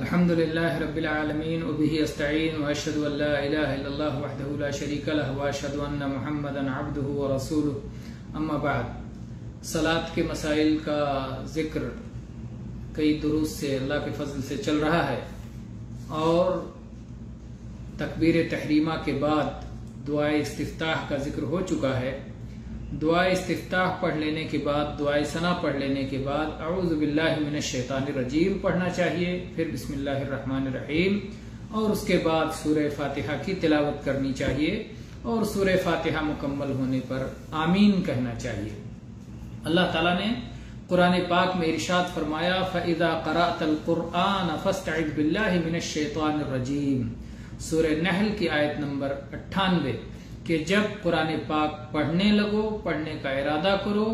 अल्हम्दुलिल्लाह रब्बिल आलमीन व बिही अस्तईन व अशहदु अन ला इलाहा इल्लल्लाह वहदहु ला शरीका लहु व अशहदु अन्न मुहम्मदन अब्दुहु व रसूलुहु अम्मा बाद। सलात के मसाइल का जिक्र कई दुरूस से अल्लाह के फजल से चल रहा है और तकबीर तहरीमा के बाद दुआ इस्तिफ्ताह का जिक्र हो चुका है। दुआ इस्तिफ्ताह पढ़ लेने के बाद, दुआ सना पढ़ लेने के बाद अऊज़ु बिल्लाहि मिनश शैतानिर रजीम पढ़ना चाहिए, फिर बिस्मिल्लाहिर रहमानिर रहीम और उसके बाद सूरह फातिहा की तिलावत करनी चाहिए और सूरह फातिहा मुकम्मल होने पर आमीन कहना चाहिए। अल्लाह ताला ने कुरान पाक में इरशाद फरमाया, फ़इज़ा क़रअतल क़ुरआन फ़स्तइज़ बिल्लाहि मिनश शैतानिर रजीम, सूरह नहल की आयत नंबर 98 कि जब कुरान पाक पढ़ने लगो, पढ़ने का इरादा करो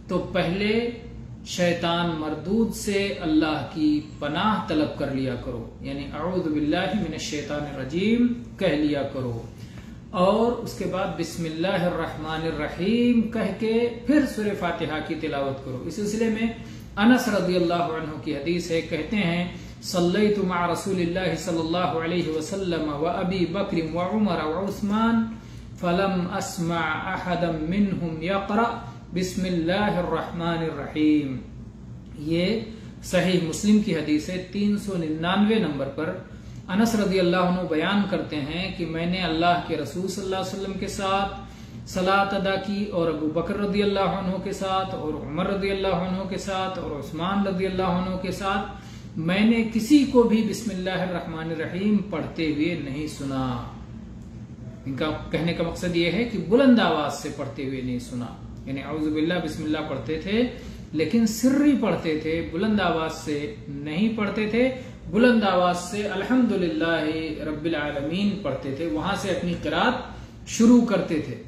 तो पहले शैतान मरदूद से अल्लाह की पनाह तलब कर लिया करो, यानी अऊज़ु बिल्लाहि मिनश शैतानिर रजीम कह लिया करो और उसके बाद बिस्मिल्लाहिर रहमानिर रहीम कह के फिर सूरह फातिहा की तिलावत करो। इस सिलसिले में अनस रज़ियल्लाहु अन्हु की हदीस है, कहते हैं सल्लैतु मअ रसूलिल्लाहि सल्लल्लाहु अलैहि वसल्लम व अबी बक्र व उमर व उस्मान फलम अस्मा अहदम मिनहुम यक़रा बिस्मिल्लाहिर रहमानिर रहीम। ये सहीह मुस्लिम की हदीस है। 399 नंबर पर अनस रज़ियल्लाहु अन्हु बयान करते हैं कि मैंने अल्लाह के रसूल सल्लल्लाहु अलैहि वसल्लम के साथ सलात अदा की और अबू बकर रज़ियल्लाहु अन्हु के साथ और उमर रज़ियल्लाहु अन्हु के साथ और उस्मान रज़ियल्लाहु अन्हु के साथ मैंने किसी को भी बिस्मिल्लाहिर रहमानिर रहीम पढ़ते हुए नहीं सुना। इनका कहने का मकसद ये है कि बुलंद आवाज से पढ़ते हुए नहीं सुना, यानी औज़ु बिल्लाह बिस्मिल्लाह पढ़ते थे लेकिन सिर्री पढ़ते थे, बुलंद आवाज से नहीं पढ़ते थे। बुलंद आवाज से अल्हम्दुलिल्लाह रब्बिल आलमीन पढ़ते थे, वहां से अपनी क़िरात शुरू करते थे।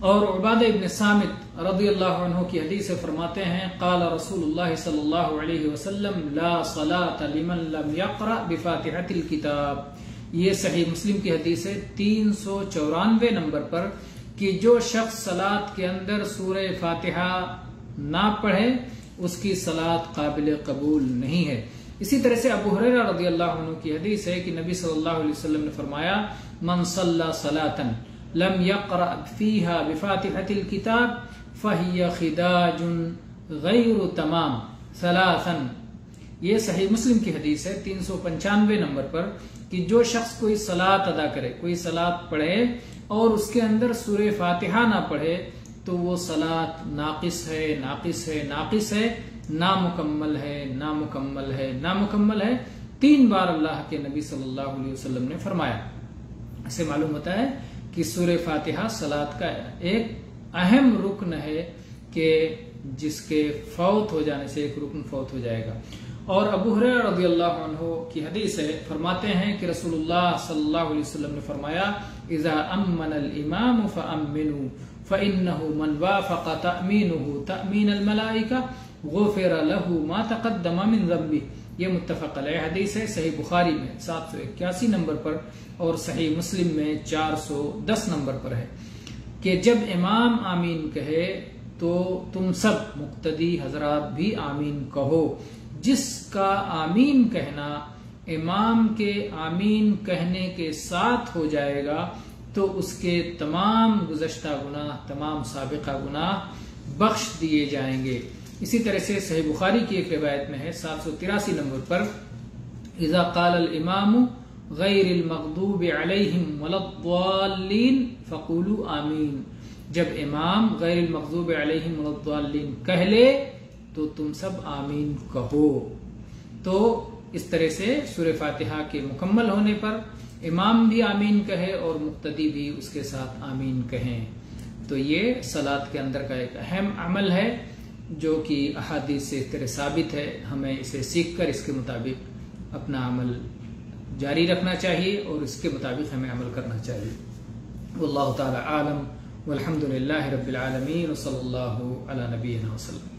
और उबादा इब्न सामित रज़ियल्लाहु अन्हु की हदीस से फरमाते हैं, क़ाल रसूलुल्लाह सल्लल्लाहु अलैहि वसल्लम ला सलात लिमन लम यक़रा बिफ़ातिहतिल किताब। ये सही मुस्लिम की हदीस है 394 नंबर पर कि जो शख्स सलात के अंदर सूरह फातिहा ना पढ़े उसकी सलात काबिल कबूल नहीं है। इसी तरह से अबू हुरैरा रज़ियल्लाहु अन्हु की हदीस है कि नबी सल्लल्लाहु अलैहि वसल्लम ने फरमाया, मन सल्ला सलातन लम यक़रा फीहा बिफ़ातिहतिल किताब फ़हिय खिदाजुन गैरु तमाम सलासन। ये सही मुस्लिम की हदीस है 395 नंबर पर कि जो शख्स कोई सलात अदा करे, कोई सलात पढ़े और उसके अंदर सूरह फातिहा ना पढ़े तो वो सलात नाकिस है, नाकिस है, नाकिस है, नामुकम्मल है, नामुकम्मल है, नामुकम्मल है। 3 बार अल्लाह के नबी सल्लल्लाहु अलैहि वसल्लम ने फरमाया। इससे मालूम होता है कि सूरह फातिहा सलात का एक अहम रुकन है कि जिसके फौत हो जाने से एक रुकन फौत हो जाएगा। और अबू हुरैरा रज़ियल्लाहु अन्हु की हदीस है, फरमाते हैं कि रसूलुल्लाह सल्लल्लाहु अलैहि वसल्लम ने फरमाया, इज़ा अम्मनल इमाम फ़अम्मिनू फ़इन्नहु मन वाफ़क़ तअमीनुहु तअमीनल मलाइका गुफ़िर लहु मा तक़द्दम मिन ज़ंबि। ये मुत्तफ़क़ अलैह हदीस है। सही बुखारी में 781 नंबर पर और सही मुस्लिम में 410 नंबर पर है कि जब इमाम आमीन कहे तो तुम सब मुक्तदी हजरात भी आमीन कहो। जिसका आमीन कहना इमाम के आमीन कहने के साथ हो जाएगा तो उसके तमाम गुज़श्ता गुनाह, तमाम साबिक़ा गुनाह बख्श दिए जाएंगे। इसी तरह से सही बुखारी की एक रिवायत में है 783 नंबर पर, इज़ा क़ालल इमामु गैरिल मग़दूबि अलैहिम वलद्दाल्लीन फ़क़ूलू आमीन। जब इमाम गैरिल मग़दूबि अलैहिम वलद्दाल्लीन कह ले तो तुम सब आमीन कहो। तो इस तरह से सूरह फातिहा के मुकम्मल होने पर इमाम भी आमीन कहे और मुक्तदी भी उसके साथ आमीन कहें। तो ये सलात के अंदर का एक अहम अमल है जो कि अहादीस से इस तरह साबित है। हमें इसे सीख कर इसके मुताबिक अपना अमल जारी रखना चाहिए और इसके मुताबिक हमें अमल करना चाहिए। वल्लाहु ताला आलम वल्हम्दुलिल्लाहि रब्बिल आलमीन व सल्लल्लाहु अला नबियिना वसल्लम।